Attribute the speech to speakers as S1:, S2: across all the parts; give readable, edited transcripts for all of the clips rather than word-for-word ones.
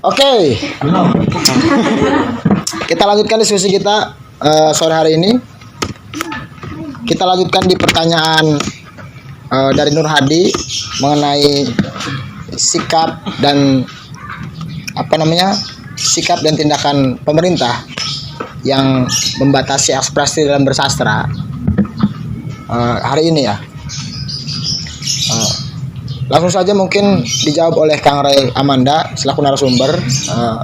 S1: Oke. Kita lanjutkan diskusi kita sore hari ini. Kita lanjutkan di pertanyaan dari Nur Hadi mengenai sikap dan sikap dan tindakan pemerintah yang membatasi ekspresi dalam bersastra hari ini ya. Langsung saja mungkin dijawab oleh Kang Ray Amanda selaku narasumber.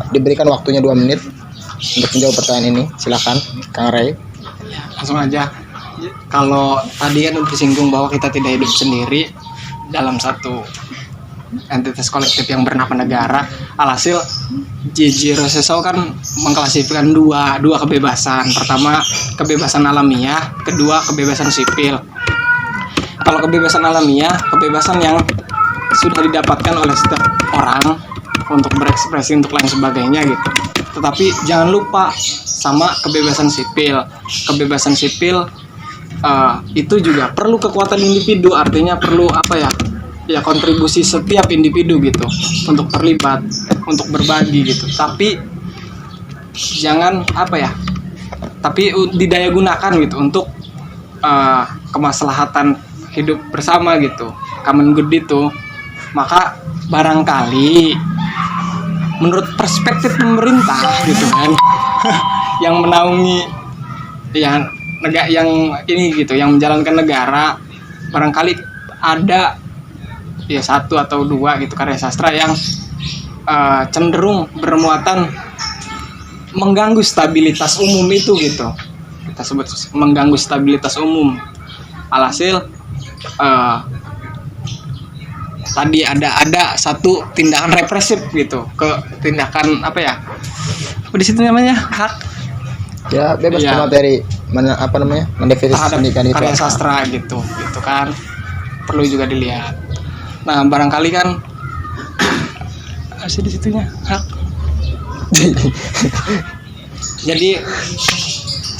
S1: Diberikan waktunya 2 menit untuk menjawab pertanyaan ini. Silakan Kang Ray.
S2: Langsung aja. Kalau tadi kan disinggung bahwa kita tidak hidup sendiri dalam satu entitas kolektif yang bernama negara. Alhasil J.J. Rousseau kan mengklasifikasikan dua kebebasan. Pertama kebebasan alamiah, kedua kebebasan sipil. Kalau kebebasan alamiah, kebebasan yang sudah didapatkan oleh setiap orang untuk berekspresi untuk lain sebagainya gitu. Tetapi jangan lupa sama kebebasan sipil. Kebebasan sipil itu juga perlu kekuatan individu, artinya perlu kontribusi setiap individu gitu untuk terlibat, untuk berbagi gitu. Tapi jangan tapi didaya gunakan gitu untuk kemaslahatan hidup bersama gitu, common good itu. Maka barangkali menurut perspektif pemerintah gitu kan yang menaungi yang ini gitu, yang menjalankan negara, barangkali ada ya 1 atau 2 gitu karya sastra yang cenderung bermuatan mengganggu stabilitas umum itu gitu. Kita sebut mengganggu stabilitas umum. Alhasil tadi ada satu tindakan represif gitu, ke tindakan apa di situ namanya hak
S1: ya bebas
S2: ya,
S1: materi mendefinisikan itu
S2: karya sastra gitu kan, perlu juga dilihat. Nah barangkali kan masih di situnya hak. Jadi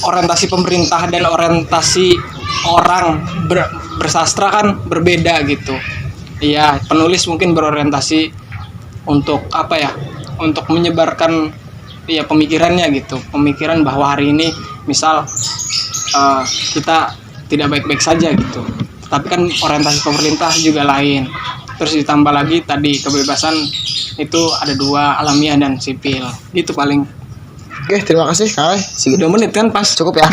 S2: orientasi pemerintah dan orientasi orang bersastra kan berbeda gitu. Iya, penulis mungkin berorientasi untuk untuk menyebarkan pemikirannya gitu. Pemikiran bahwa hari ini misal kita tidak baik-baik saja gitu. Tapi kan orientasi pemerintah juga lain. Terus ditambah lagi tadi kebebasan itu ada 2, alamiah dan sipil. Gitu paling.
S1: Oke, terima kasih Kang Ray.
S2: 2 menit kan pas.
S1: Cukup ya.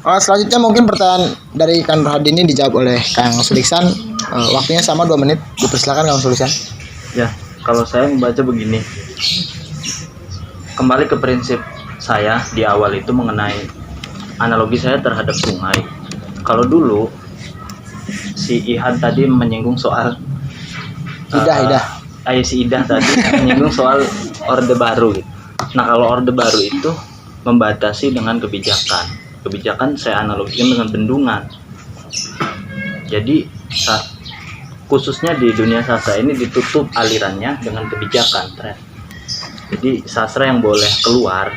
S1: Selanjutnya mungkin pertanyaan dari Kang Nurhadi ini dijawab oleh Kang Suliksan. Waktunya sama 2 menit. Dipersilakan Kang Suliksan.
S3: Ya, kalau saya membaca begini, kembali ke prinsip saya di awal itu mengenai analogi saya terhadap sungai. Kalau dulu si Ihan tadi menyinggung soal si Idah tadi menyinggung soal Orde Baru gitu. Nah kalau Orde Baru itu membatasi dengan kebijakan saya analogikan dengan bendungan. Jadi khususnya di dunia sastra ini ditutup alirannya dengan kebijakan. Jadi sastra yang boleh keluar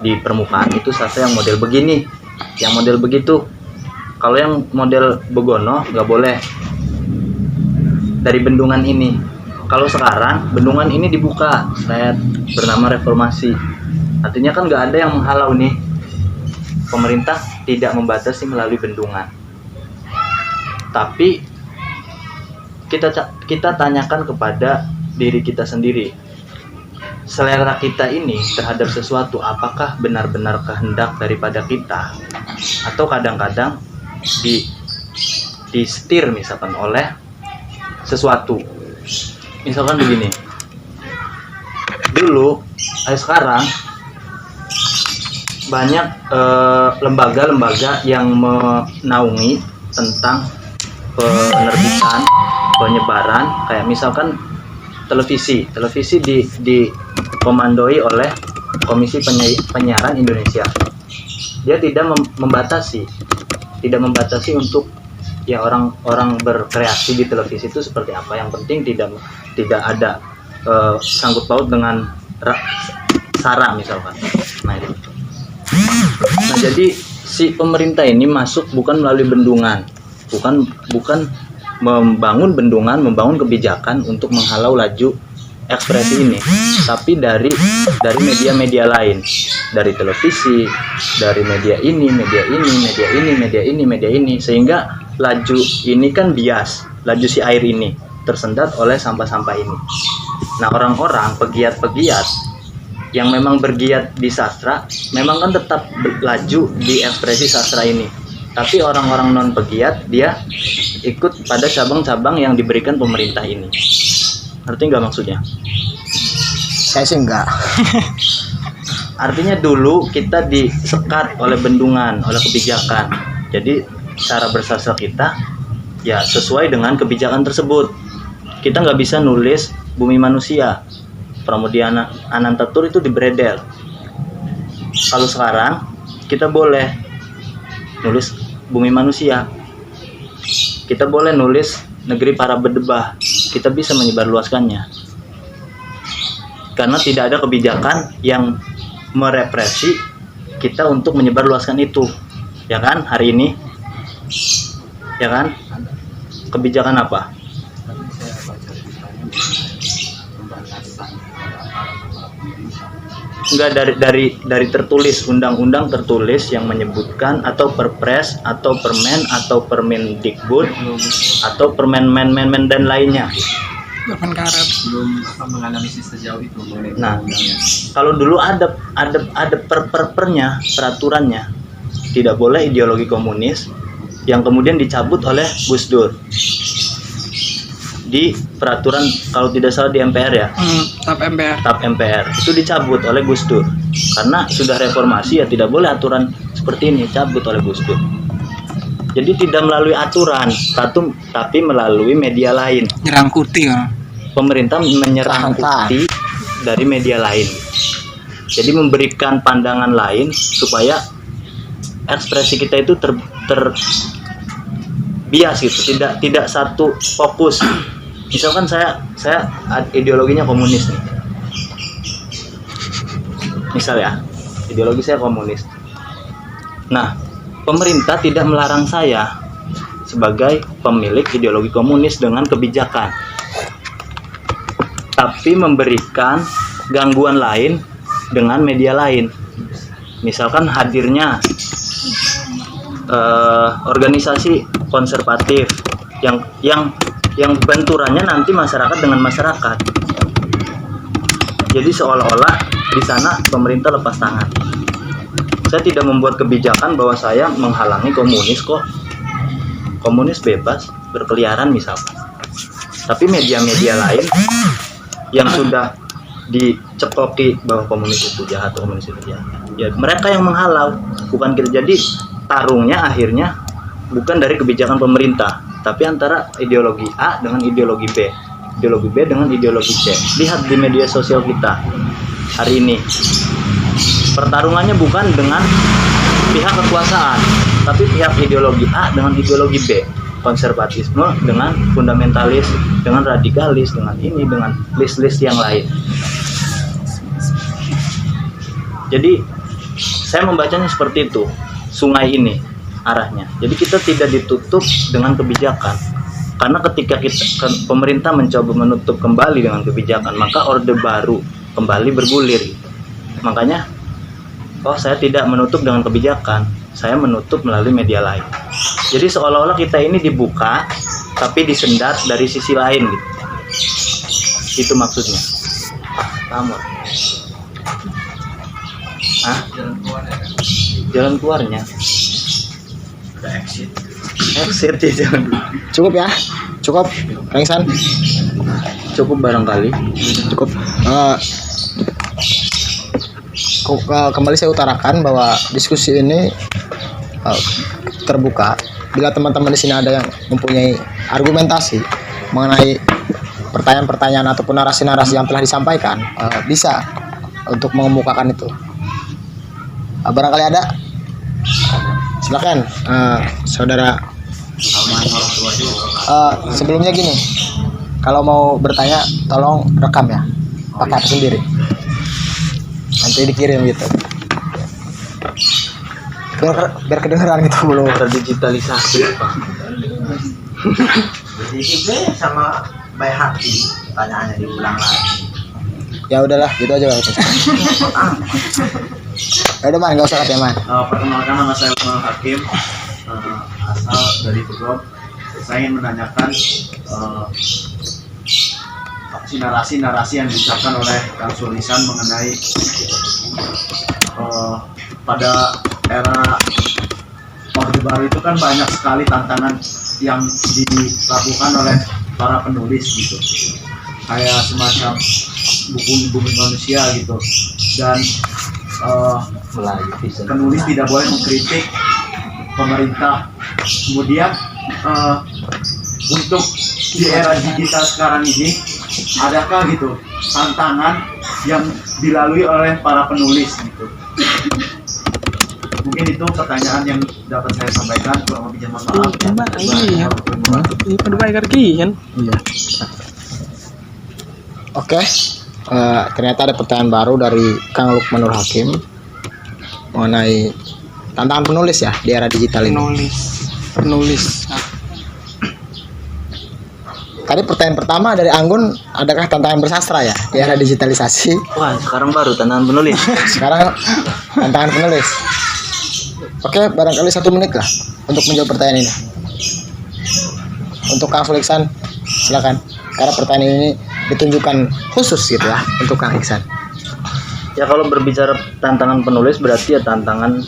S3: di permukaan itu sastra yang model begini, yang model begitu. Kalau yang model begono nggak boleh dari bendungan ini. Kalau sekarang bendungan ini dibuka, bernama reformasi. Artinya kan nggak ada yang menghalau nih. Pemerintah tidak membatasi melalui bendungan. Tapi kita tanyakan kepada diri kita sendiri. Selera kita ini terhadap sesuatu apakah benar-benar kehendak daripada kita, atau kadang-kadang disetir misalkan oleh sesuatu. Misalkan begini, dulu sekarang banyak lembaga-lembaga yang menaungi tentang penerbitan, penyebaran, kayak misalkan televisi dikomandoi oleh Komisi Penyiaran Indonesia. Dia tidak membatasi untuk ya orang berkreasi di televisi itu seperti apa. Yang penting tidak ada sangkut paut dengan sara misalkan. Nah jadi si pemerintah ini masuk bukan melalui bendungan, bukan membangun bendungan, membangun kebijakan untuk menghalau laju ekspresi ini, tapi dari media-media lain, dari televisi, dari media ini, sehingga laju ini kan bias, laju si air ini tersendat oleh sampah-sampah ini. Nah, orang-orang pegiat-pegiat yang memang bergiat di sastra memang kan tetap laju di ekspresi sastra ini, tapi orang-orang non pegiat dia ikut pada cabang-cabang yang diberikan pemerintah ini. Ngerti nggak maksudnya?
S1: Saya sih enggak.
S3: Artinya dulu kita disekat oleh bendungan, oleh kebijakan. Jadi cara bersastra kita ya sesuai dengan kebijakan tersebut. Kita nggak bisa nulis Bumi Manusia, Pramudia Anantatur itu di Bredel. Kalau sekarang kita boleh nulis Bumi Manusia, kita boleh nulis Negeri Para Berdebah, kita bisa menyebarluaskannya karena tidak ada kebijakan yang merepresi kita untuk menyebarluaskan itu, ya kan? Hari ini, ya kan? Kebijakan apa? Enggak, dari tertulis, undang-undang tertulis yang menyebutkan, atau perpres atau permen atau permendikbud atau permen dan lainnya.
S2: Permen karet.
S4: Belum menganalisis sejauh itu mengenai
S3: Nah,
S4: undang-undangnya.
S3: kalau dulu ada perpernya, peraturannya, tidak boleh ideologi komunis yang kemudian dicabut oleh Gus Dur di peraturan, kalau tidak salah di MPR ya, TAP MPR itu dicabut oleh Gus Dur karena sudah reformasi, ya tidak boleh aturan seperti ini cabut oleh Gus Dur. Jadi tidak melalui aturan, tapi melalui media lain.
S2: Nyerangkuti ya.
S3: Pemerintah menyerangkuti dari media lain. Jadi memberikan pandangan lain supaya ekspresi kita itu terbias gitu, tidak satu fokus. Misalkan saya ideologinya komunis nih. Misal ya, ideologi saya komunis. Nah, pemerintah tidak melarang saya sebagai pemilik ideologi komunis dengan kebijakan, tapi memberikan gangguan lain dengan media lain. Misalkan hadirnya organisasi konservatif yang benturannya nanti masyarakat dengan masyarakat. Jadi seolah-olah di sana pemerintah lepas tangan. Saya tidak membuat kebijakan bahwa saya menghalangi komunis kok. Komunis bebas berkeliaran misalkan. Tapi media-media lain yang sudah dicekoki bahwa komunis itu jahat atau komunis itu jahat, ya mereka yang menghalau, bukan kita. Jadi tarungnya akhirnya bukan dari kebijakan pemerintah, tapi antara ideologi A dengan ideologi B, ideologi B dengan ideologi C. Lihat di media sosial kita hari ini, pertarungannya bukan dengan pihak kekuasaan, tapi pihak ideologi A dengan ideologi B, konservatisme dengan fundamentalis, dengan radikalis, dengan ini, dengan list-list yang lain. Jadi saya membacanya seperti itu, sungai ini arahnya. Jadi kita tidak ditutup dengan kebijakan, karena ketika pemerintah mencoba menutup kembali dengan kebijakan, maka orde baru kembali bergulir. Makanya saya tidak menutup dengan kebijakan, saya menutup melalui media lain. Jadi seolah-olah kita ini dibuka tapi disendat dari sisi lain gitu. Itu maksudnya. Kamu jalan keluarnya
S4: Ada exit.
S3: exit ya, jangan.
S1: Cukup ya? Cukup, Kang Ihsan?
S3: Cukup barangkali.
S1: Cukup. Kembali saya utarakan bahwa diskusi ini terbuka. Bila teman-teman di sini ada yang mempunyai argumentasi mengenai pertanyaan-pertanyaan ataupun narasi-narasi yang telah disampaikan, bisa untuk mengemukakan itu. Barangkali ada, silakan, saudara. Sebelumnya gini, kalau mau bertanya tolong rekam ya, pakai HP sendiri, nanti dikirim gitu, biar kedengeran gitu belum.
S3: Terdigitalisasi Pak.
S4: Jadi sama baik hati pertanyaannya diulang lagi.
S1: Ya udahlah, gitu aja Pak. Ya udah Man, nggak usah katanya Man.
S4: Perkenalkan, nama saya Lukman Hakim, asal dari Bogor. Saya ingin menanyakan narasi-narasi yang diucapkan oleh Kang Sulisan mengenai pada era Orde Baru itu kan banyak sekali tantangan yang dilakukan oleh para penulis gitu, kayak semacam bumi manusia gitu, dan penulis tidak boleh mengkritik pemerintah. Kemudian untuk di era digital sekarang ini, adakah gitu tantangan yang dilalui oleh para penulis gitu? Mungkin itu pertanyaan yang dapat saya sampaikan. Kurang lebih mohon maaf.
S2: Iya. Ini pada kan?
S1: Iya. Oke. Ternyata ada pertanyaan baru dari Kang Lukmanur Hakim mengenai tantangan penulis ya di era digital ini.
S2: Penulis.
S1: Tadi pertanyaan pertama dari Anggun, adakah tantangan bersastra ya di era digitalisasi?
S3: Wah, sekarang baru tantangan penulis.
S1: Sekarang tantangan penulis. Oke, barangkali 1 menit lah untuk menjawab pertanyaan ini. Untuk Kang Iksan, silakan. Karena pertanyaan ini ditunjukkan khusus gitu ya untuk Kang Iksan.
S3: Ya, kalau berbicara tantangan penulis berarti ya tantangan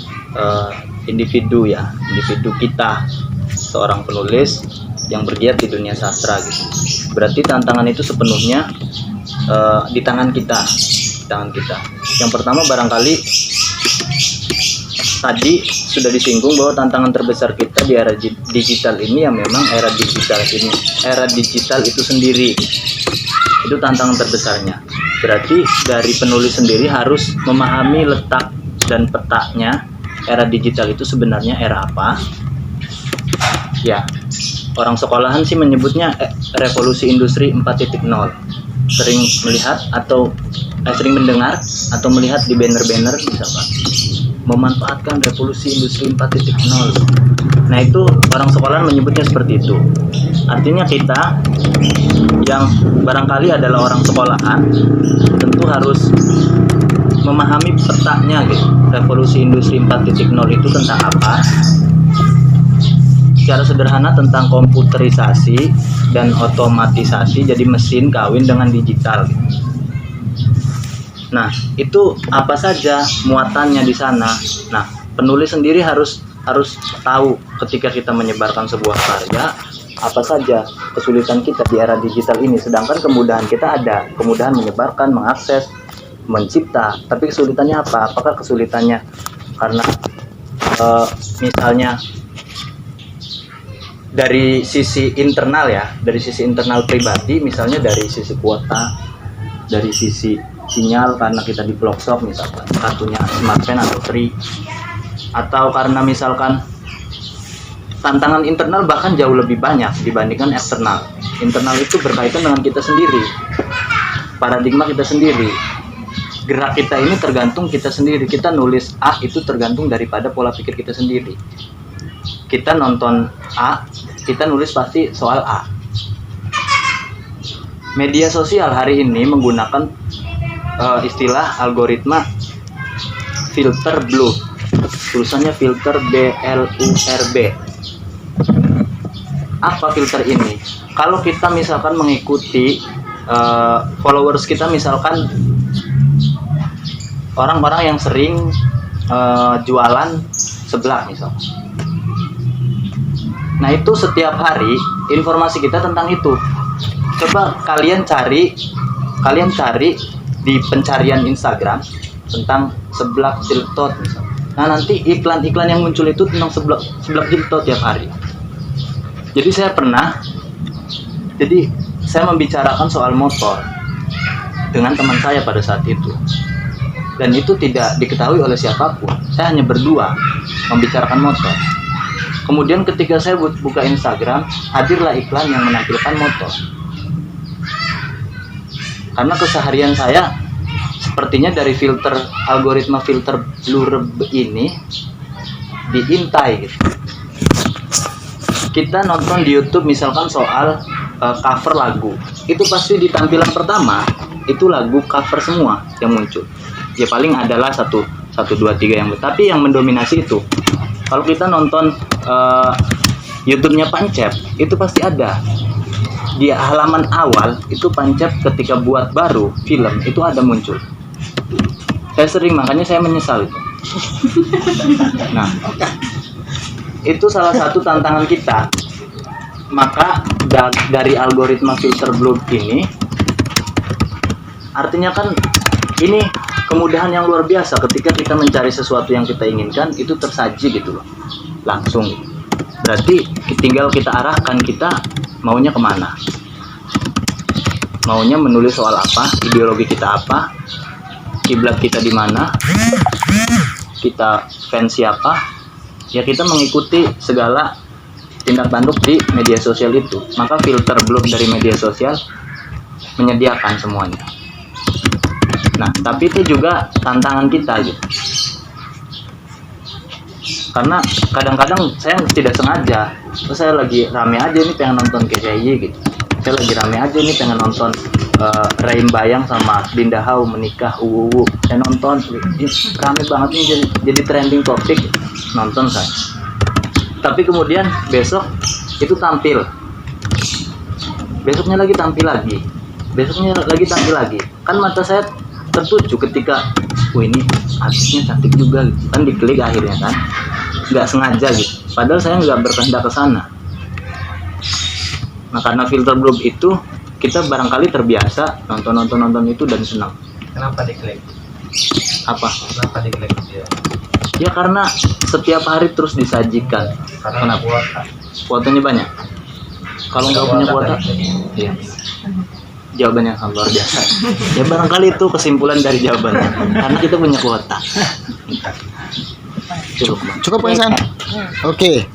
S3: individu ya, individu kita, seorang penulis yang bergiat di dunia sastra gitu. Berarti tantangan itu sepenuhnya di tangan kita, Yang pertama barangkali tadi sudah disinggung bahwa tantangan terbesar kita di era digital ini ya memang era digital itu sendiri. Itu tantangan terbesarnya. Berarti dari penulis sendiri harus memahami letak dan petanya era digital itu sebenarnya era apa. Ya, orang sekolahan sih menyebutnya revolusi industri 4.0. Sering melihat atau sering mendengar atau melihat di banner-banner misalkan memanfaatkan revolusi industri 4.0. Nah, itu orang sekolahan menyebutnya seperti itu. Artinya kita yang barangkali adalah orang sekolahan tentu harus memahami petanya gitu. Revolusi industri 4.0 itu tentang apa? Secara sederhana tentang komputerisasi dan otomatisasi, jadi mesin kawin dengan digital gitu. Nah, itu apa saja muatannya di sana. Nah, penulis sendiri harus tahu ketika kita menyebarkan sebuah karya apa saja kesulitan kita di era digital ini. Sedangkan kemudahan kita ada, kemudahan menyebarkan, mengakses, mencipta. Tapi kesulitannya apa? Apakah kesulitannya karena misalnya dari sisi internal ya, dari sisi internal pribadi, misalnya dari sisi kuota, dari sisi sinyal karena kita di pelosok misalkan kartunya smartphone atau free, atau karena misalkan tantangan internal bahkan jauh lebih banyak dibandingkan eksternal. Internal itu berkaitan dengan kita sendiri, paradigma kita sendiri, gerak kita ini tergantung kita sendiri. Kita nulis A itu tergantung daripada pola pikir kita sendiri. Kita nonton A, kita nulis pasti soal A. Media sosial hari ini menggunakan istilah algoritma filter blue, tulisannya filter BLURB. Apa filter ini? Kalau kita misalkan mengikuti followers kita, misalkan orang-orang yang sering jualan seblak misalkan. Nah, itu setiap hari informasi kita tentang itu. Coba kalian cari di pencarian Instagram tentang seblak jiltot misalnya. Nah, nanti iklan-iklan yang muncul itu tentang seblak jiltot tiap hari. Jadi saya membicarakan soal motor dengan teman saya pada saat itu. Dan itu tidak diketahui oleh siapapun. Saya hanya berdua membicarakan motor. Kemudian ketika saya buka Instagram, hadirlah iklan yang menampilkan motor. Karena keseharian saya sepertinya dari algoritma filter blurb ini diintai gitu. kita nonton di YouTube misalkan soal cover lagu, itu pasti di tampilan pertama itu lagu cover semua yang muncul. Ya paling adalah satu dua tiga yang, tapi yang mendominasi itu. Kalau kita nonton YouTube-nya Pancep, itu pasti ada di halaman awal itu Pancep ketika buat baru film itu ada muncul. Saya sering, makanya saya menyesal itu. Nah, itu salah satu tantangan kita. Maka dari algoritma filter bloom ini, artinya kan ini kemudahan yang luar biasa ketika kita mencari sesuatu yang kita inginkan, itu tersaji gitu loh, langsung. Berarti tinggal kita arahkan kita maunya kemana, maunya menulis soal apa, ideologi kita apa, kiblat kita di mana, kita fans siapa, ya kita mengikuti segala tindak tanduk di media sosial itu. Maka filter bloom dari media sosial menyediakan semuanya. Nah, tapi itu juga tantangan kita gitu. Karena kadang-kadang saya tidak sengaja, saya lagi rame aja nih pengen nonton KCI gitu. Saya lagi rame aja nih pengen nonton Raim Bayang sama Dinda Hau menikah, saya nonton, rame banget nih jadi trending topik, nonton saya. Tapi kemudian besok itu tampil, besoknya lagi tampil lagi, besoknya lagi tampil lagi. Kan mata saya tertuju ketika, ini artisnya cantik juga gitu. Kan diklik akhirnya kan, nggak sengaja gitu. Padahal saya nggak berkehendak ke sana. Nah, karena filter bloom itu kita barangkali terbiasa nonton itu dan senang.
S4: Kenapa diklik?
S3: Apa?
S4: Kenapa diklik dia?
S3: Ya karena setiap hari terus disajikan.
S4: Karena
S3: Kenapa?
S4: kuota.
S3: Kuotanya banyak. Kalau nggak punya kuota, iya. Jawabannya luar biasa. Ya barangkali itu kesimpulan dari jawabannya. Karena kita punya kuota.
S1: Cukup Kang. Oke.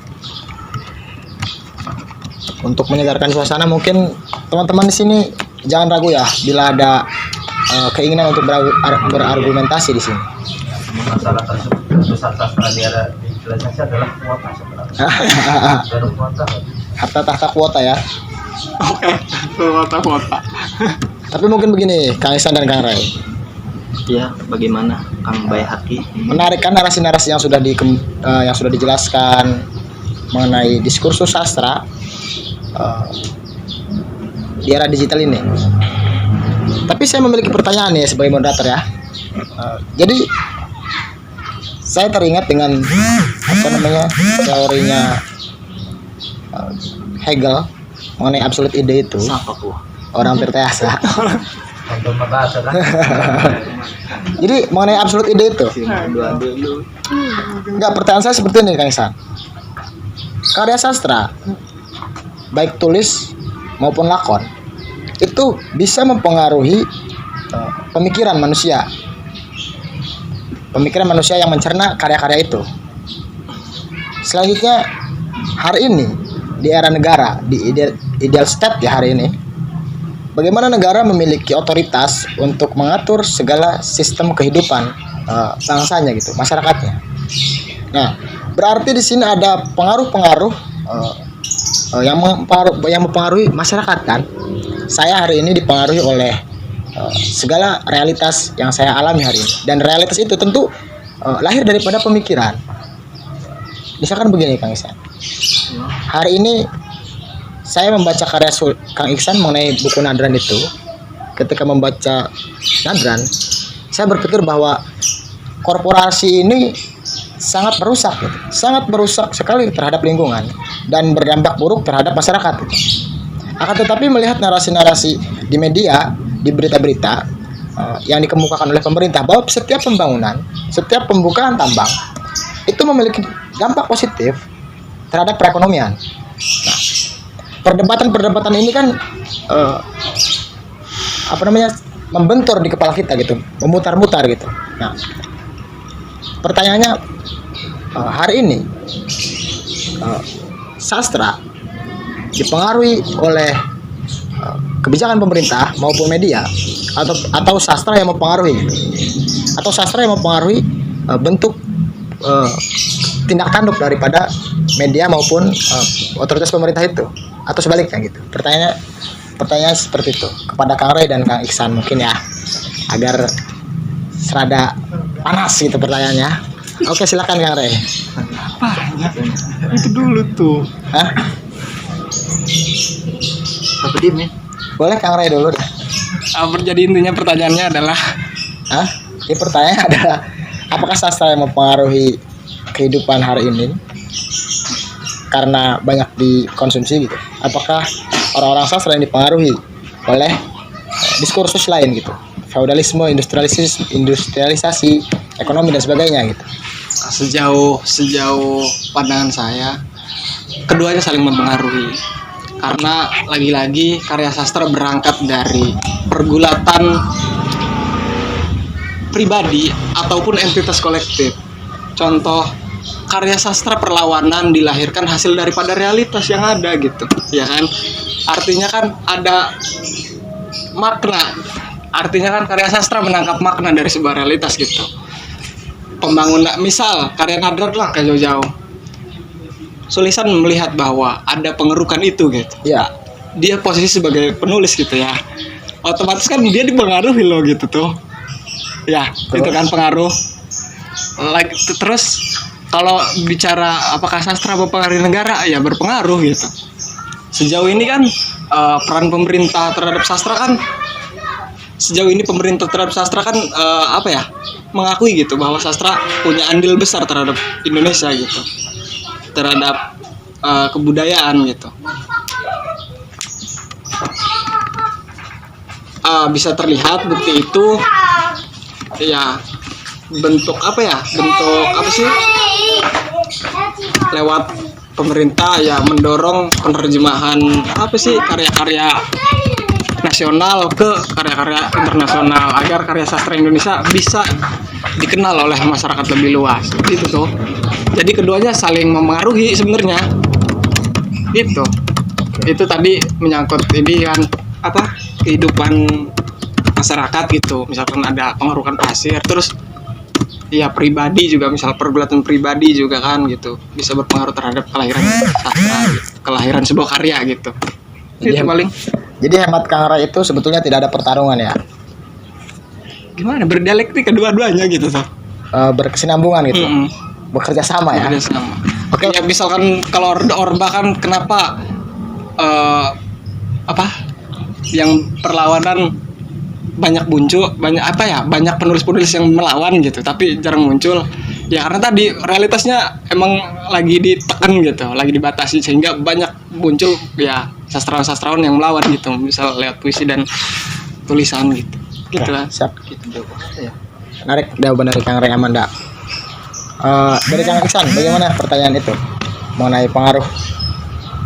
S1: Untuk menyegarkan suasana, mungkin teman-teman di sini jangan ragu ya bila ada keinginan untuk berargumentasi di sini.
S4: Masalah tersebut sastra di Indonesia adalah kuota sebenarnya. Baru kuota.
S1: Harta tahta kuota ya.
S2: Oke, kuota.
S1: Tapi mungkin begini, Kang Ihsan dan Kang Rai.
S3: Ya, bagaimana Kang Bayhaki?
S1: Menarik kan narasi-narasi yang sudah dijelaskan mengenai diskursus sastra di era digital ini. Tapi saya memiliki pertanyaan nih sebagai moderator ya. Jadi saya teringat dengan teorinya Hegel mengenai absolute ide itu.
S3: Siapa ku?
S1: Orang bertehasa.
S4: Untuk membahas kan.
S1: Jadi mengenai absolute ide itu. Enggak, pertanyaan saya seperti ini Kang Ihsan. Karya sastra baik tulis maupun lakon itu bisa mempengaruhi pemikiran manusia yang mencerna karya-karya itu. Selanjutnya, hari ini di era negara, di ideal state ya hari ini, bagaimana negara memiliki otoritas untuk mengatur segala sistem kehidupan bangsanya gitu, masyarakatnya. Nah, berarti di sini ada pengaruh-pengaruh yang mempengaruhi masyarakat kan. Saya hari ini dipengaruhi oleh segala realitas yang saya alami hari ini, dan realitas itu tentu lahir daripada pemikiran. Misalkan begini Kang Ihsan, hari ini saya membaca karya Kang Ihsan mengenai buku Nadran itu. Ketika membaca Nadran, saya berpikir bahwa korporasi ini sangat merusak sekali terhadap lingkungan dan berdampak buruk terhadap masyarakat. Akan tetapi melihat narasi-narasi di media, di berita-berita yang dikemukakan oleh pemerintah bahwa setiap pembangunan, setiap pembukaan tambang itu memiliki dampak positif terhadap perekonomian. Nah, perdebatan ini kan membentur di kepala kita gitu, memutar-mutar gitu. Nah, pertanyaannya, hari ini sastra dipengaruhi oleh kebijakan pemerintah maupun media, atau sastra yang mempengaruhi bentuk tindak tanduk daripada media maupun otoritas pemerintah itu, atau sebaliknya gitu. Pertanyaan seperti itu kepada Kang Ray dan Kang Iksan mungkin ya, agar serada panas gitu pertanyaannya. Oke, silakan Kang Ray.
S2: Itu dulu tuh.
S1: Hah?
S3: Apa diem ya?
S1: Boleh Kang Ray dulu deh.
S2: Jadi intinya pertanyaannya adalah
S1: Hah? Ini pertanyaannya adalah apakah sastra yang mempengaruhi kehidupan hari ini karena banyak dikonsumsi gitu? Apakah orang-orang sastra yang dipengaruhi oleh diskursus lain gitu? Feudalisme, industrialisasi, ekonomi dan sebagainya gitu.
S2: sejauh pandangan saya keduanya saling mempengaruhi, karena lagi-lagi karya sastra berangkat dari pergulatan pribadi ataupun entitas kolektif. Contoh, karya sastra perlawanan dilahirkan hasil daripada realitas yang ada gitu, ya kan? Artinya kan ada makna. Artinya kan karya sastra menangkap makna dari sebuah realitas gitu. Pembangunan, misal karya Nadrat lah kayak jauh-jauh. Sulisan melihat bahwa ada pengerukan itu gitu.
S1: Ya,
S2: Dia posisi sebagai penulis gitu ya. Otomatis kan dia dipengaruhi loh gitu tuh. Ya, itu kan pengaruh. Terus kalau bicara apakah sastra mempengaruhi negara, ya berpengaruh gitu. Sejauh ini kan peran pemerintah terhadap sastra kan, sejauh ini pemerintah terhadap sastra kan mengakui gitu bahwa sastra punya andil besar terhadap Indonesia gitu, terhadap kebudayaan gitu. Bisa terlihat bukti itu ya bentuk apa sih lewat pemerintah ya mendorong penerjemahan karya-karya nasional ke karya-karya internasional agar karya sastra Indonesia bisa dikenal oleh masyarakat lebih luas gitu tuh. Jadi keduanya saling memengaruhi sebenarnya gitu. Itu tadi menyangkut ini kan kehidupan masyarakat gitu, misalkan ada pengerukan pasir, terus ya pribadi juga, misal pergulatan pribadi juga kan gitu, bisa berpengaruh terhadap kelahiran sastra gitu, kelahiran sebuah karya gitu. Itu paling.
S1: Jadi hemat Kang Ray itu sebetulnya tidak ada pertarungan ya,
S2: Gimana berdialektik kedua-duanya gitu tuh.
S1: berkesinambungan gitu, bekerja sama ya.
S2: Bekerja sama.
S1: Oke.
S2: Ya misalkan kalau Orba kan kenapa yang perlawanan banyak banyak penulis-penulis yang melawan gitu tapi jarang muncul ya karena tadi realitasnya emang lagi ditekan gitu, lagi dibatasi sehingga banyak muncul ya sastrawan-sastrawan yang melawan gitu, misal lewat puisi dan tulisan gitu lah.
S1: Siap.
S2: Gitu.
S1: Menarik jawaban dari Kang Ray Amanda. Dari Kang Iksan, bagaimana pertanyaan itu mengenai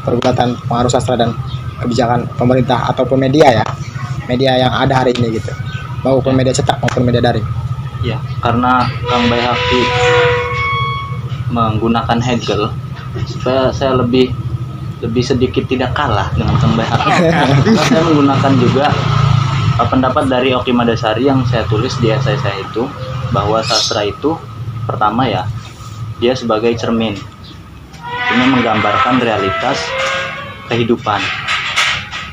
S1: pergulatan pengaruh sastra dan kebijakan pemerintah ataupun media yang ada hari ini gitu, maupun media cetak maupun media daring?
S3: Ya, karena Kang Baihaqi menggunakan Hegel, supaya saya lebih sedikit tidak kalah dengan Kang Baihaqi. Saya menggunakan juga pendapat dari Oki Madasari yang saya tulis di esai saya itu, bahwa sastra itu pertama ya dia sebagai cermin, ini menggambarkan realitas kehidupan.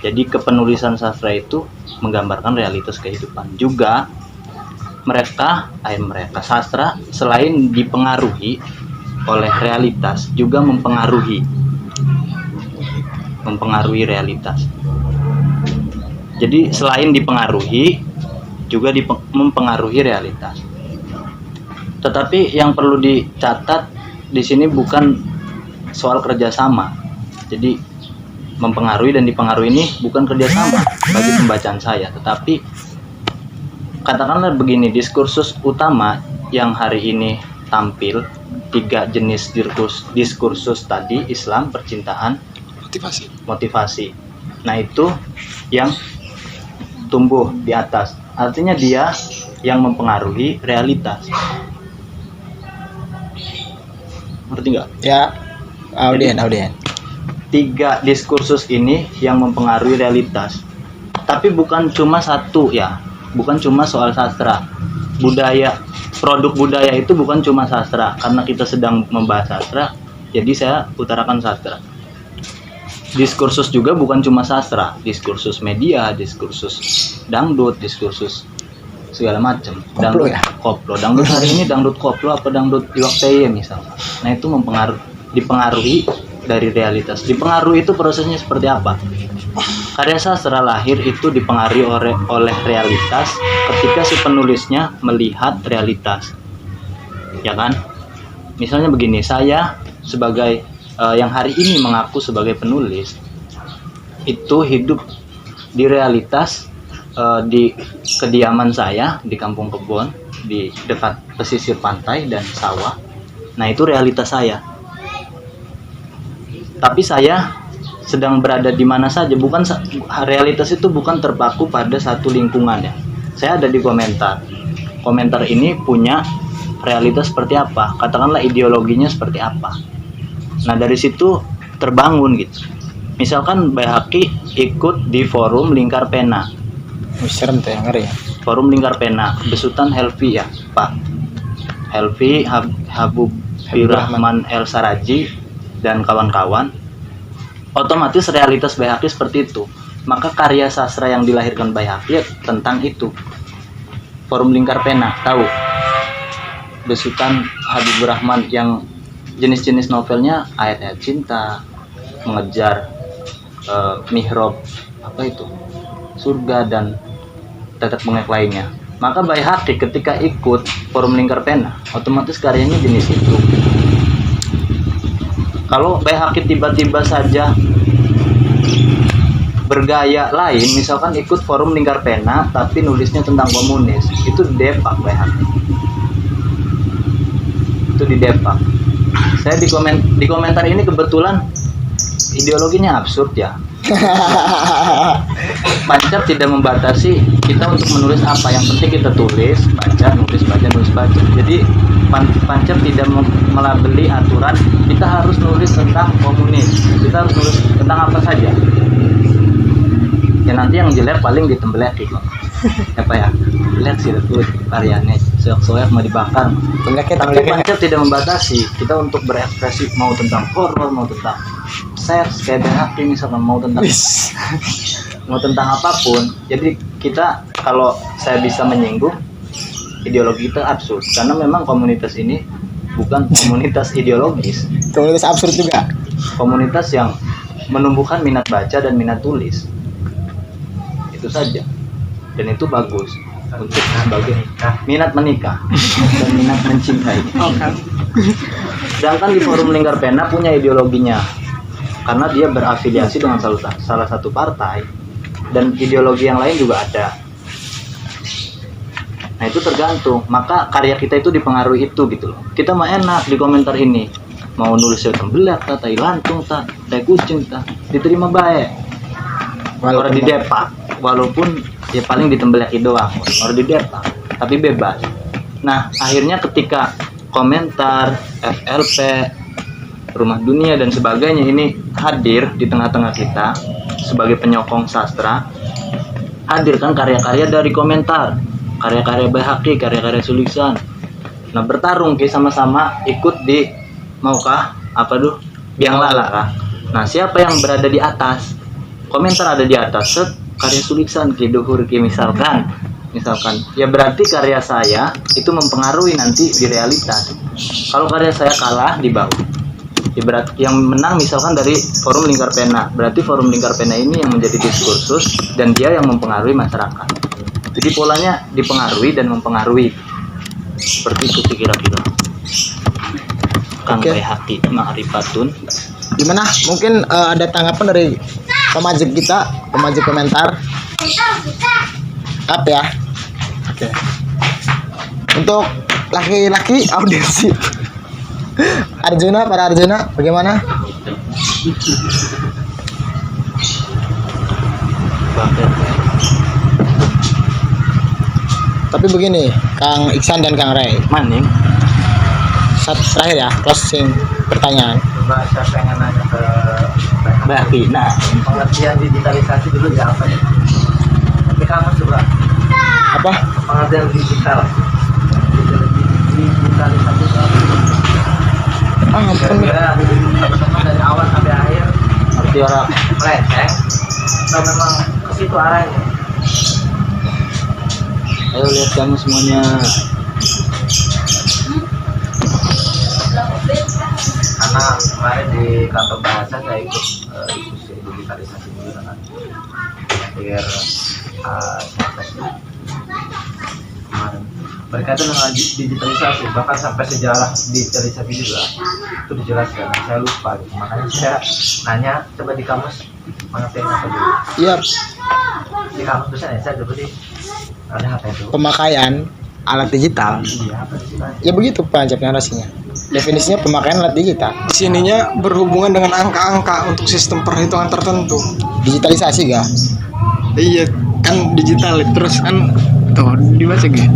S3: Jadi kepenulisan sastra itu menggambarkan realitas kehidupan. Juga mereka sastra selain dipengaruhi oleh realitas juga mempengaruhi realitas. Jadi selain dipengaruhi juga mempengaruhi realitas. Tetapi yang perlu dicatat di sini bukan soal kerjasama. Jadi mempengaruhi dan dipengaruhi ini bukan kerjasama bagi pembacaan saya, tetapi katakanlah begini, diskursus utama yang hari ini tampil 3 jenis diskursus tadi, Islam, percintaan, motivasi. Nah itu yang tumbuh di atas, artinya dia yang mempengaruhi realitas. Ngerti nggak?
S1: Ya, audien.
S3: 3 diskursus ini yang mempengaruhi realitas. Tapi bukan cuma satu ya, bukan cuma soal sastra. Budaya, produk budaya itu bukan cuma sastra. Karena kita sedang membahas sastra, Jadi saya utarakan sastra. Diskursus juga bukan cuma sastra, diskursus media, diskursus dangdut, diskursus segala macam.
S1: Koplo ya?
S3: Koplo. Dangdut hari ini dangdut koplo apa dangdut iwakteye misalnya. Nah itu dipengaruhi dari realitas. Dipengaruhi itu prosesnya seperti apa? Karya sastra lahir itu dipengaruhi oleh realitas ketika si penulisnya melihat realitas. Ya kan? Misalnya begini, saya sebagai yang hari ini mengaku sebagai penulis itu hidup di realitas di kediaman saya di Kampung Kebon di dekat pesisir pantai dan sawah. Nah itu realitas saya. Tapi saya sedang berada di mana saja, bukan realitas itu bukan terpaku pada satu lingkungan ya. Saya ada di komentar. Komentar ini punya realitas seperti apa? Katakanlah ideologinya seperti apa. Nah dari situ terbangun gitu. Misalkan Baihaqi ikut di forum Lingkar Pena.
S1: Serem tuh yang ngeri ya.
S3: Forum Lingkar Pena, besutan Helvi ya Pak. Helvi, Habib Rahman El Saraji dan kawan-kawan. Otomatis realitas Baihaqi seperti itu. Maka karya sastra yang dilahirkan Baihaqi tentang itu. Forum Lingkar Pena, tahu? Besutan Habib Rahman yang jenis-jenis novelnya ayat-ayat cinta, mengejar mihrab apa itu surga dan tetek bengek lainnya. Maka Baihaqi ketika ikut forum Lingkar Pena otomatis karyanya jenis itu. Kalau Baihaqi tiba-tiba saja bergaya lain, misalkan ikut forum Lingkar Pena tapi nulisnya tentang komunis, itu didepak Baihaqi. Itu didepak. Saya di komentar ini kebetulan ideologinya absurd ya. Pancap tidak membatasi kita untuk menulis apa, yang penting kita tulis, baca, nulis, baca, nulis, baca. Jadi Pancap tidak melabeli aturan kita harus nulis tentang komunis, kita harus nulis tentang apa saja. Ya nanti yang jelek paling ditembelaki kok. Apa ya? Lihat sih tuh karyanya soyak-soyak mau dibakar. Tapi Pancap tidak membatasi kita untuk berekspresi, mau tentang horor, mau tentang seks kayak Baihaqi misalkan, mau tentang apapun. Jadi kita, kalau saya bisa menyinggung, ideologi kita absurd karena memang komunitas ini bukan komunitas ideologis.
S1: Komunitas absurd juga.
S3: Komunitas yang menumbuhkan minat baca dan minat tulis. Itu saja. Dan itu bagus untuk sebagai minat menikah dan minat mencintai. Sedangkan di forum Lingkar Pena punya ideologinya karena dia berafiliasi dengan salah satu partai dan ideologi yang lain juga ada. Nah itu tergantung. Maka karya kita itu dipengaruhi itu gitu loh. Kita mah enak di komentar ini, mau nulis tembelak, tai lantung, tai kucing, diterima baik. Orang di depak, walaupun ya paling ditembelaki doang, orang di depak, tapi bebas. Nah akhirnya ketika komentar, FLP, Rumah Dunia dan sebagainya ini hadir di tengah-tengah kita sebagai penyokong sastra, hadirkan karya-karya dari komentar, karya-karya Baihaqi, karya-karya Suliksan. Nah bertarung ke sama-sama ikut di maukah apa tuh biang lala kah? Nah siapa yang berada di atas? Komentar ada di atas, set karya Suliksan ke duhur ke misalkan ya berarti karya saya itu mempengaruhi nanti di realitas. Kalau karya saya kalah di bawah, ya berarti yang menang misalkan dari forum Lingkar Pena, berarti forum Lingkar Pena ini yang menjadi diskursus dan dia yang mempengaruhi masyarakat. Jadi polanya dipengaruhi dan mempengaruhi, seperti itu sih kira-kira. Kang Baihaqi Ma'rifatun.
S1: Gimana? Mungkin ada tanggapan dari pemajik kita, pemajik komentar. Apa ya? Oke. Untuk laki-laki audiensi Arjuna, para Arjuna, bagaimana? Tapi begini, Kang Iksan dan Kang Ray.
S3: Maning.
S1: Satu terakhir ya, closing pertanyaan.
S4: Coba saya pengen nanya ke
S3: Baihaqi. Nah,
S4: pengertian digitalisasi dulu ya apa ya? Tapi kamu coba
S1: Apa?
S4: pengertian digital. Digitalisasi itu apa?
S1: ampun.
S3: Kira-kira teman-teman dari awal sampai akhir seperti orang melenceng atau memang ke situ arahnya? Ayo lihat kamu semuanya. Karena kemarin di kantor bahasa saya ikut diskusi digitalisasi juga kan. Hampir kemarin berkaitan dengan digitalisasi, bahkan sampai sejarah digitalisasi juga itu dijelaskan. Saya lupa gitu. Makanya saya nanya coba di kamus pengertian apa dulu.
S1: Iya,
S3: Di kamus tulisannya saya coba di ada apa itu?
S1: pemakaian alat digital.
S3: Iya, apa sih?
S1: Ya begitu Pak narasinya. Definisinya pemakaian alat digital.
S2: Di sininya berhubungan dengan angka-angka untuk sistem perhitungan tertentu.
S1: Digitalisasi ga?
S2: Iya, kan digital terus kan tuh dibaca gitu.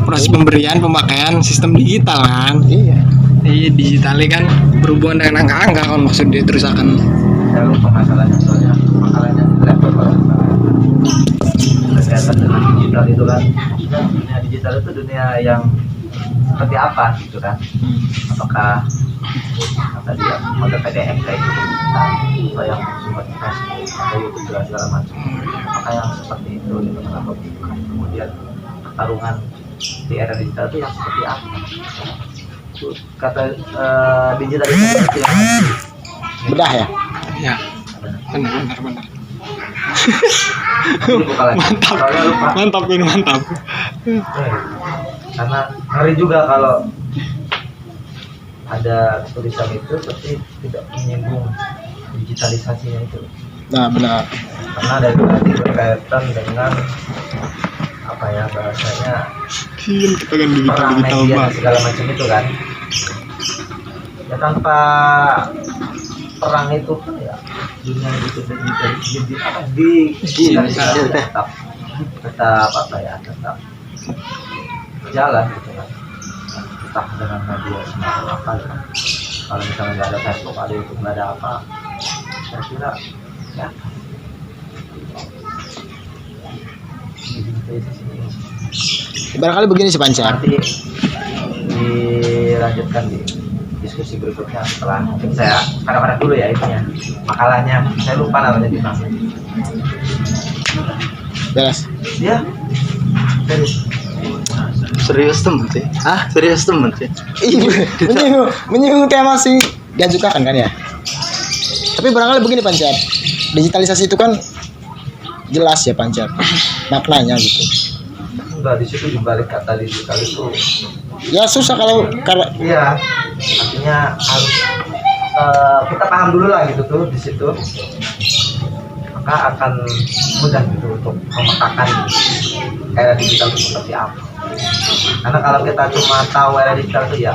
S2: Proses pemberian pemakaian sistem digital kan.
S1: Iya.
S2: Iya, digital kan berhubungan dengan angka-angka kan maksudnya terus akan
S3: Saya lupa masalahnya soalnya masalahnya di laptop berkaitan dengan digital itu kan. Maksudnya dunia digital itu dunia yang seperti apa gitu kan? Apakah kata dia mode PDF kayak gitu atau yang sumber Facebook atau YouTube segala macam? Apakah yang seperti itu gitu kan? Atau kemudian pertarungan di era digital itu yang seperti apa? Kata digitalisasi itu yang
S1: Bedah ya?
S2: ya benar.
S3: mantap.
S2: Mantap ini mantap.
S3: Karena ngeri juga kalau ada tulisan itu tapi tidak menyinggung digitalisasinya itu.
S1: Nah, benar.
S3: Karena dari tadi berkaitan dengan apa ya bahasanya
S2: Iya, kita kan digital
S3: perang
S2: digital
S3: media dan
S2: banget.
S3: segala macam itu kan. Ya tanpa perang itu kan ya dunia itu digitalisasi tetap apa ya tetap jalan gitu kan. Entah dengan media semacam apa ya. Kalau misalnya nggak ada Facebook, ada YouTube, nggak ada apa, saya kira ya
S1: Barangkali begini sih Panca.
S3: nanti dilanjutkan di diskusi berikutnya setelah mungkin saya kadang-kadang dulu ya itunya makalahnya saya lupa namanya di mana
S1: Beres.
S3: ya serius
S5: Serius temen sih? Serius temen sih?
S1: Iya, menyinggung tema sih diajukan kan ya. Tapi barangkali begini Panca. Digitalisasi itu kan jelas ya Panca. Maknanya gitu.
S3: enggak di situ dibalik kata digital itu
S1: Ya susah kalau
S3: iya artinya harus kita paham dulu lah gitu tuh di situ maka akan mudah gitu untuk memetakan era digital itu seperti apa. Karena kalau kita cuma tahu era digital itu ya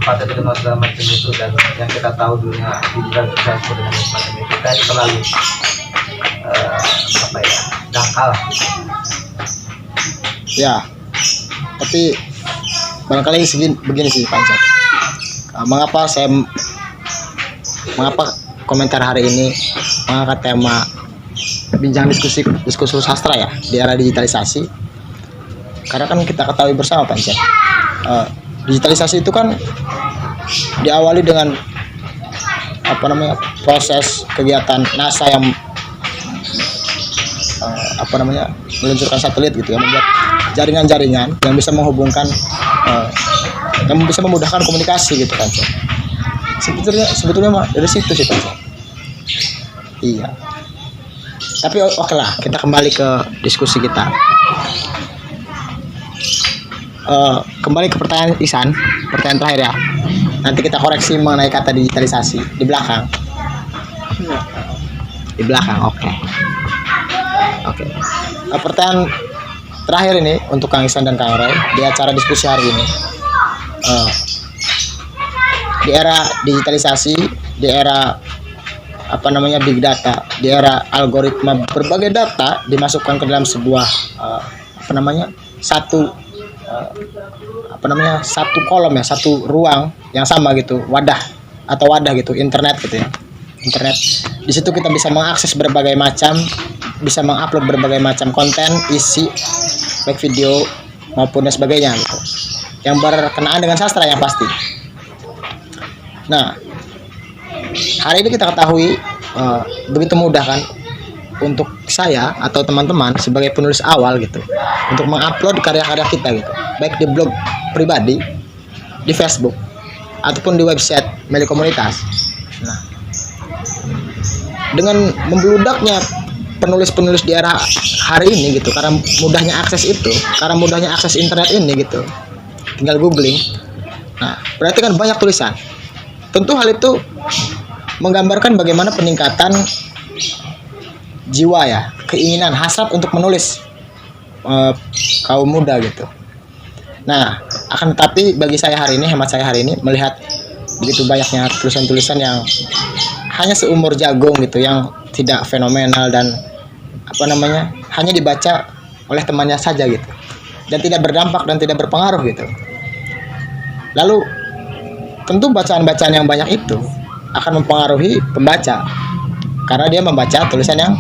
S3: pada teknologi segala macam itu dan yang kita tahu dunia digital itu dengan semacam itu kita terlalu apa ya dangkal.
S1: ya. Tapi barangkali begini sih Panca. Mengapa komentar hari ini mengangkat tema bincang diskusi sastra ya di era digitalisasi? Karena kan kita ketahui bersama Panca, digitalisasi itu kan diawali dengan proses kegiatan NASA yang meluncurkan satelit gitu ya, membuat jaringan-jaringan yang bisa menghubungkan yang bisa memudahkan komunikasi gitu kan. Sebetulnya mah dari situ sih Pak. Iya. Tapi oke lah, kita kembali ke diskusi kita. Kembali ke pertanyaan Ihsan, pertanyaan terakhir ya. Nanti kita koreksi mengenai kata digitalisasi di belakang. Di belakang, oke. Pertanyaan terakhir ini untuk Kang Ihsan dan Kang Roy di acara diskusi hari ini. Di era digitalisasi, di era big data, di era algoritma, berbagai data dimasukkan ke dalam sebuah satu kolom ya, satu ruang yang sama gitu, wadah gitu, internet gitu ya. Internet. Di situ kita bisa mengakses berbagai macam, bisa mengupload berbagai macam konten, isi, baik video maupun dan sebagainya gitu. Yang berkenaan dengan sastra yang pasti. Nah, hari ini kita ketahui begitu mudah kan untuk saya atau teman-teman sebagai penulis awal gitu untuk mengupload karya-karya kita gitu, baik di blog pribadi, di Facebook ataupun di website milik komunitas. Nah, dengan membludaknya penulis-penulis di era hari ini gitu, karena mudahnya akses itu, karena mudahnya akses internet ini gitu, tinggal googling. Nah, berarti kan banyak tulisan. Tentu hal itu menggambarkan bagaimana peningkatan jiwa ya, keinginan, hasrat untuk menulis kaum muda gitu. Nah, akan tetapi bagi saya hari ini, hemat saya hari ini, melihat begitu banyaknya tulisan-tulisan yang hanya seumur jagung gitu, yang tidak fenomenal dan hanya dibaca oleh temannya saja gitu, dan tidak berdampak dan tidak berpengaruh gitu. Lalu tentu bacaan-bacaan yang banyak itu akan mempengaruhi pembaca karena dia membaca tulisan yang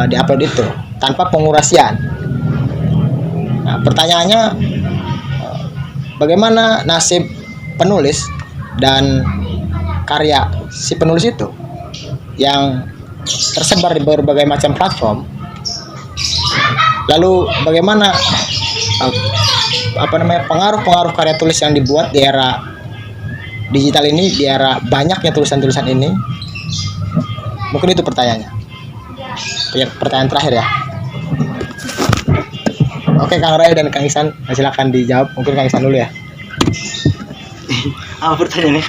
S1: diupload itu tanpa pengurasian. Nah, pertanyaannya, bagaimana nasib penulis dan karya si penulis itu yang tersebar di berbagai macam platform? Lalu bagaimana pengaruh-pengaruh karya tulis yang dibuat di era digital ini, di era banyaknya tulisan-tulisan ini? Mungkin itu pertanyaannya. Pertanyaan terakhir ya. Oke, Kang Ray dan Kang Ihsan, silakan dijawab. Mungkin Kang Ihsan dulu ya.
S3: Apa pertanyaannya?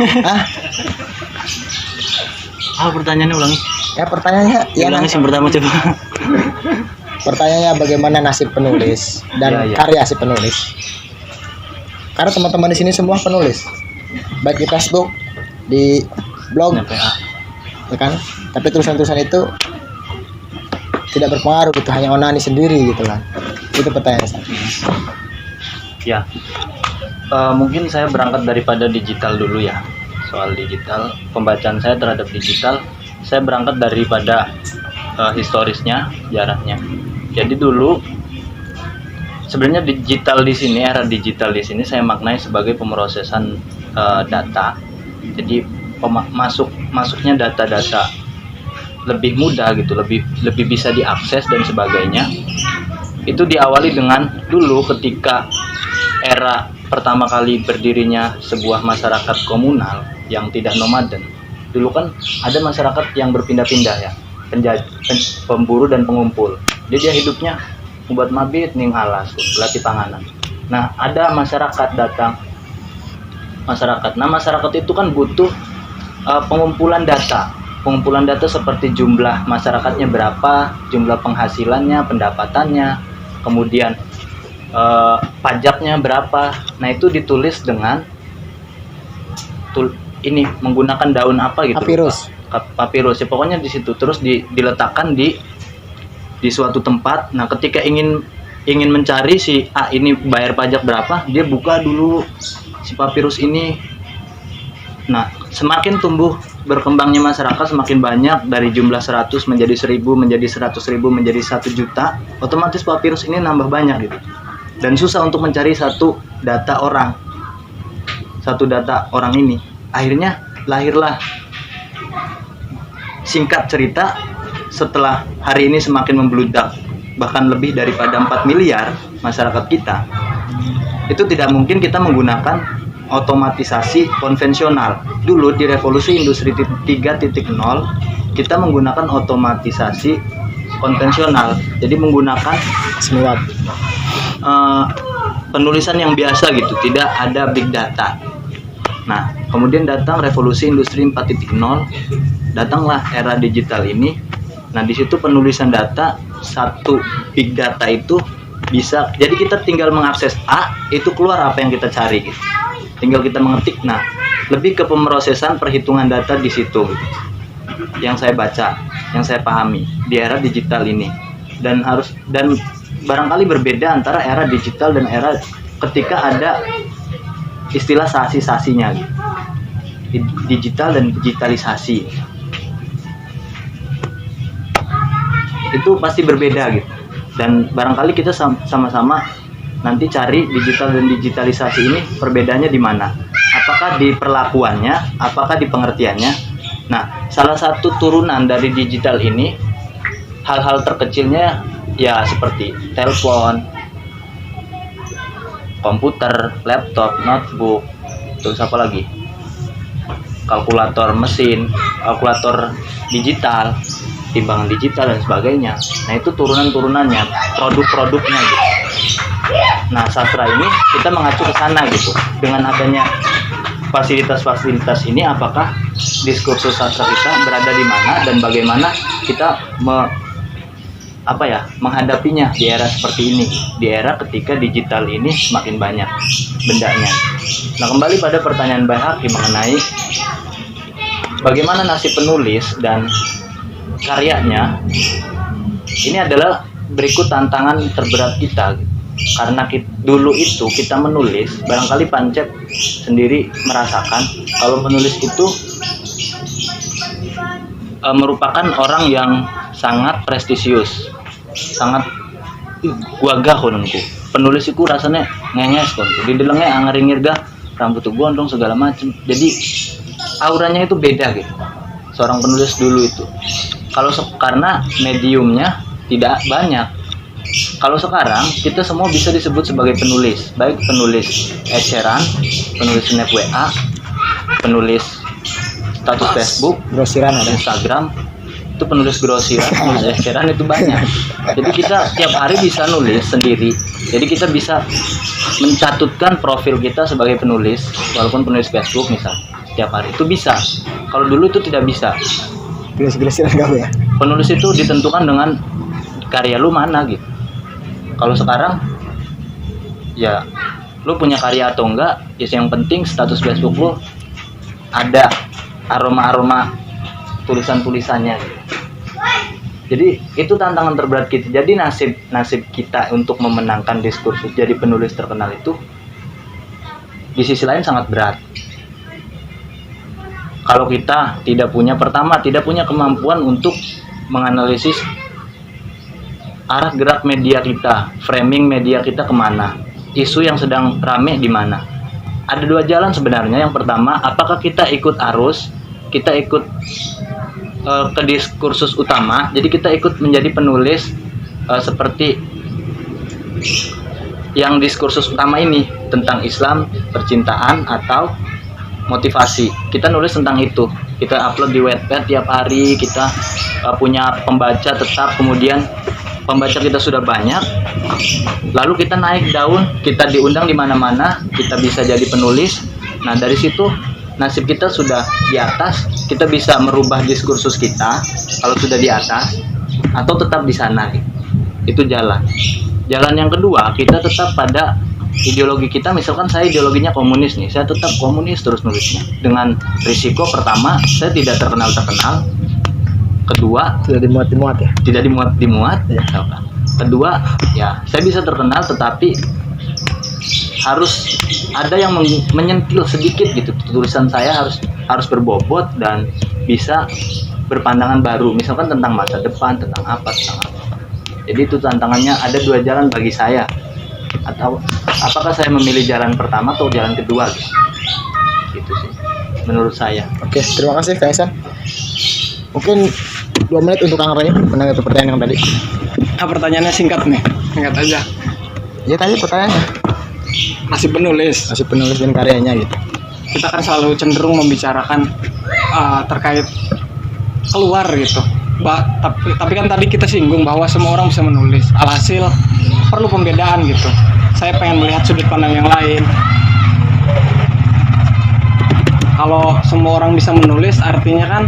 S3: Apa pertanyaannya, ulangi?
S1: Ya, pertanyaannya
S3: Ulangi yang pertama coba.
S1: Pertanyaannya bagaimana nasib penulis dan karya si penulis? Karena teman-teman di sini semua penulis, baik di Facebook, di blog, ya kan? Tapi tulisan-tulisan itu tidak berpengaruh gitu, hanya onani sendiri gitu kan. Itu pertanyaan saya.
S3: Ya, mungkin saya berangkat daripada digital dulu ya. Soal digital, pembacaan saya terhadap digital, saya berangkat daripada historisnya, jaraknya. Jadi dulu sebenarnya digital di sini, era digital di sini saya maknai sebagai pemrosesan data. Jadi masuknya data-data lebih mudah gitu, lebih bisa diakses dan sebagainya. Itu diawali dengan dulu ketika era pertama kali berdirinya sebuah masyarakat komunal yang tidak nomaden. Dulu kan ada masyarakat yang berpindah-pindah ya, pemburu dan pengumpul. Jadi dia hidupnya membuat mabit ning alas, latih panganan. Nah, ada masyarakat datang. Nah, masyarakat itu kan butuh pengumpulan data. Pengumpulan data seperti jumlah masyarakatnya berapa, jumlah penghasilannya, pendapatannya, kemudian pajaknya berapa. Nah, itu ditulis dengan menggunakan daun apa gitu. Papirus. Ya, pokoknya di situ terus diletakkan di suatu tempat. Nah, ketika ingin mencari si A ini bayar pajak berapa, dia buka dulu si papirus ini. Nah, semakin tumbuh berkembangnya masyarakat, semakin banyak, dari jumlah 100 menjadi 1000, menjadi 100.000, menjadi 1 juta, otomatis papirus ini nambah banyak gitu. Dan susah untuk mencari satu data orang ini. Akhirnya lahirlah, singkat cerita, setelah hari ini semakin membludak, bahkan lebih daripada 4 miliar masyarakat kita, itu tidak mungkin kita menggunakan otomatisasi konvensional. Dulu di revolusi industri 3.0 kita menggunakan otomatisasi konvensional, jadi menggunakan penulisan yang biasa gitu, tidak ada big data. Nah, kemudian datang revolusi industri 4.0, datanglah era digital ini. Nah, di situ penulisan data, satu big data itu bisa, jadi kita tinggal mengakses A, itu keluar apa yang kita cari gitu. Tinggal kita mengetik. Nah, lebih ke pemrosesan perhitungan data di situ gitu. Yang saya baca, yang saya pahami di era digital ini. Dan barangkali berbeda antara era digital dan era ketika ada istilah sasi-sasinya gitu. Digital dan digitalisasi. Itu pasti berbeda gitu. Dan barangkali kita sama-sama nanti cari digital dan digitalisasi ini perbedaannya di mana. apakah di perlakuannya, apakah di pengertiannya. Nah, salah satu turunan dari digital ini, hal-hal terkecilnya ya seperti telepon, komputer, laptop, notebook, terus apa lagi? Kalkulator mesin, kalkulator digital, timbangan digital dan sebagainya. Nah, itu turunan-turunannya, produk-produknya gitu. Nah, sastra ini kita mengacu ke sana gitu. Dengan adanya fasilitas-fasilitas ini, apakah diskursus sastra kita berada di mana dan bagaimana kita menghadapinya di era seperti ini, di era ketika digital ini semakin banyak bendanya. Nah, kembali pada pertanyaan Baihaqi mengenai bagaimana nasib penulis dan karyanya, ini adalah berikut tantangan terberat kita. Karena dulu itu kita menulis, barangkali Pancep sendiri merasakan kalau penulis itu merupakan orang yang sangat prestisius, sangat gagah kononku. Penulis itu rasanya ngenges kononku. Di delengnya angeringir gah, rambut gondrong segala macam. Jadi auranya itu beda gitu. Seorang penulis dulu itu. Karena mediumnya tidak banyak. Kalau sekarang kita semua bisa disebut sebagai penulis, baik penulis eceran, penulis snap WA, penulis status Facebook,
S1: grosiran ada.
S3: Instagram, itu penulis grosiran, penulis eceran itu banyak. Jadi kita tiap hari bisa nulis sendiri. Jadi kita bisa mencatutkan profil kita sebagai penulis, walaupun penulis Facebook misal, tiap hari itu bisa. Kalau dulu itu tidak bisa.
S1: Grosiran gak ya?
S3: Penulis itu ditentukan dengan karya lu mana gitu. Kalau sekarang ya lu punya karya atau enggak, ya yang penting status Facebook lu ada aroma-aroma tulisan-tulisannya gitu. Jadi itu tantangan terberat kita. Jadi nasib kita untuk memenangkan diskursus jadi penulis terkenal itu di sisi lain sangat berat. Kalau kita tidak punya kemampuan untuk menganalisis arah gerak media kita, framing media kita kemana, isu yang sedang rame di mana. Ada dua jalan sebenarnya. Yang pertama, apakah kita ikut arus, kita ikut ke diskursus utama, jadi kita ikut menjadi penulis seperti yang diskursus utama ini tentang Islam, percintaan atau motivasi. Kita nulis tentang itu, kita upload di Wattpad tiap hari, kita punya pembaca tetap, kemudian pembaca kita sudah banyak, lalu kita naik daun, kita diundang di mana-mana, kita bisa jadi penulis. Nah, dari situ nasib kita sudah di atas, kita bisa merubah diskursus kita kalau sudah di atas, atau tetap di sana. Itu jalan yang kedua, kita tetap pada ideologi kita. Misalkan saya ideologinya komunis nih, saya tetap komunis terus nulisnya, dengan risiko pertama saya tidak terkenal, kedua
S1: Tidak dimuat ya.
S3: Kedua ya saya bisa terkenal, tetapi harus ada yang menyentil sedikit gitu. Tulisan saya harus berbobot dan bisa berpandangan baru, misalkan tentang masa depan, tentang apa. Jadi itu tantangannya. Ada dua jalan bagi saya, atau apakah saya memilih jalan pertama atau jalan kedua gitu sih menurut saya.
S1: Oke, terima kasih Kang Ihsan. Mungkin 2 menit untuk Kang Ray menanggapi pertanyaan yang tadi.
S2: Pertanyaannya singkat aja.
S1: Ya tadi pertanyaannya
S2: Masih penulis.
S1: masih penulis dan karyanya gitu.
S2: Kita kan selalu cenderung membicarakan terkait keluar gitu. Tapi kan tadi kita singgung bahwa semua orang bisa menulis. Alhasil perlu pembedaan gitu. Saya pengen melihat sudut pandang yang lain. Kalau semua orang bisa menulis, artinya kan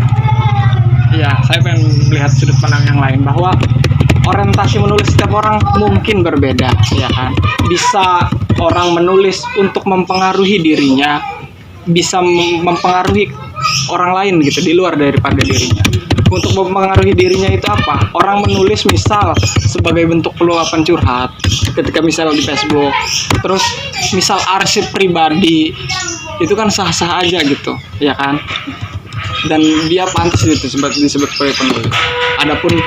S2: ya saya pengen melihat sudut pandang yang lain, bahwa orientasi menulis setiap orang mungkin berbeda, ya kan. Bisa orang menulis untuk mempengaruhi dirinya, bisa mempengaruhi orang lain gitu di luar daripada dirinya. Untuk mempengaruhi dirinya itu apa? Orang menulis misal sebagai bentuk peluapan curhat ketika misal di Facebook, terus misal arsip pribadi, itu kan sah-sah aja gitu, ya kan. Dan dia pantas itu disebut sebagai penulis. Adapun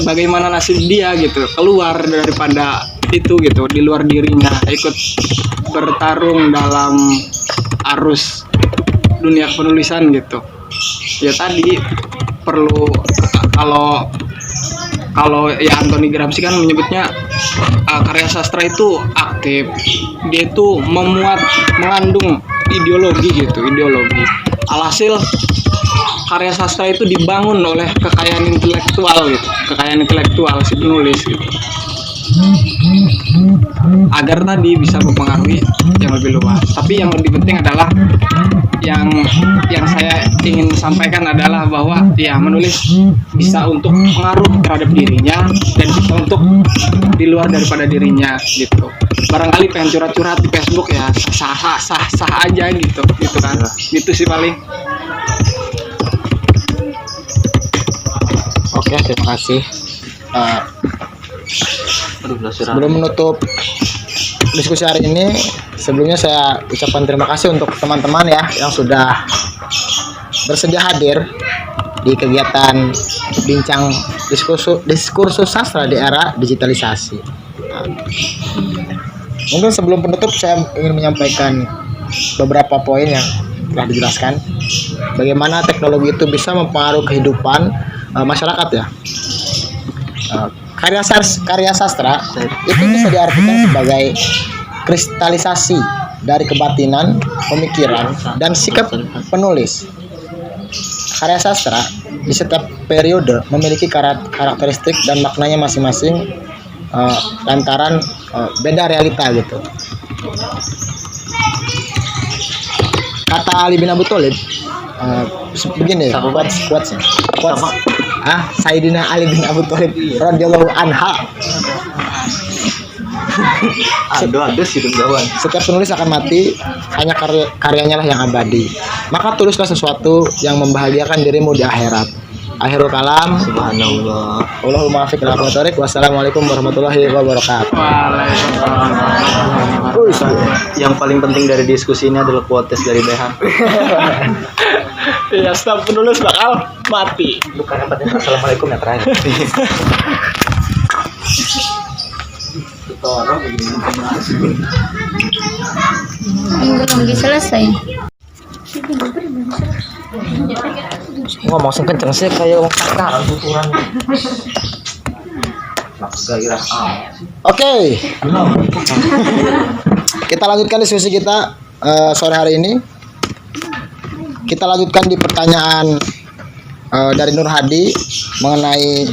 S2: bagaimana nasib dia gitu keluar daripada itu gitu, di luar dirinya, ikut bertarung dalam arus dunia penulisan gitu. Ya tadi perlu, kalau ya Anthony Gramsci kan menyebutnya karya sastra itu aktif, dia itu mengandung ideologi gitu, ideologi. Alhasil karya sastra itu dibangun oleh kekayaan intelektual gitu, kekayaan intelektual si penulis gitu, agar tadi bisa mempengaruhi yang lebih luas. Tapi yang lebih penting adalah yang saya ingin sampaikan adalah bahwa ya menulis bisa untuk pengaruh terhadap dirinya dan bisa untuk di luar daripada dirinya gitu. Barangkali pengen curhat-curhat di Facebook ya sah aja gitu kan. Gitu sih paling.
S1: Oke, terima kasih.
S3: Aduh,
S1: Sebelum menutup diskusi hari ini, sebelumnya saya ucapkan terima kasih untuk teman-teman ya yang sudah bersedia hadir di kegiatan bincang diskursus sastra di era digitalisasi. Mungkin sebelum penutup saya ingin menyampaikan beberapa poin yang telah dijelaskan. Bagaimana teknologi itu bisa mempengaruhi kehidupan masyarakat ya. Karya sastra itu bisa diartikan sebagai kristalisasi dari kebatinan, pemikiran, dan sikap penulis. Karya sastra di setiap periode memiliki karakteristik dan maknanya masing-masing lantaran beda realita gitu. Kata Ali bin Abi Thalib begini, quotes Sayyidina Ali bin Abi Thalib radhiyallahu anha. Setiap penulis akan mati, hanya karyanya lah yang abadi. Maka tulislah sesuatu yang membahagiakan dirimu di akhirat. Akhirul kalam.
S3: Subhanallah.
S1: Allahumma afiq ila aqwatorik. Wassalamualaikum warahmatullahi wabarakatuh.
S3: Yang paling penting dari diskusi ini adalah quotes dari BH.
S2: Ya, setiap penulis bakal mati.
S3: Bukan yang penting assalamualaikum ya terakhir.
S6: Belum selesai.
S1: Ngomong kenceng sih kayak orang pacaran tuturan. Oke. Kita lanjutkan diskusi kita sore hari ini. Kita lanjutkan di pertanyaan dari Nur Hadi mengenai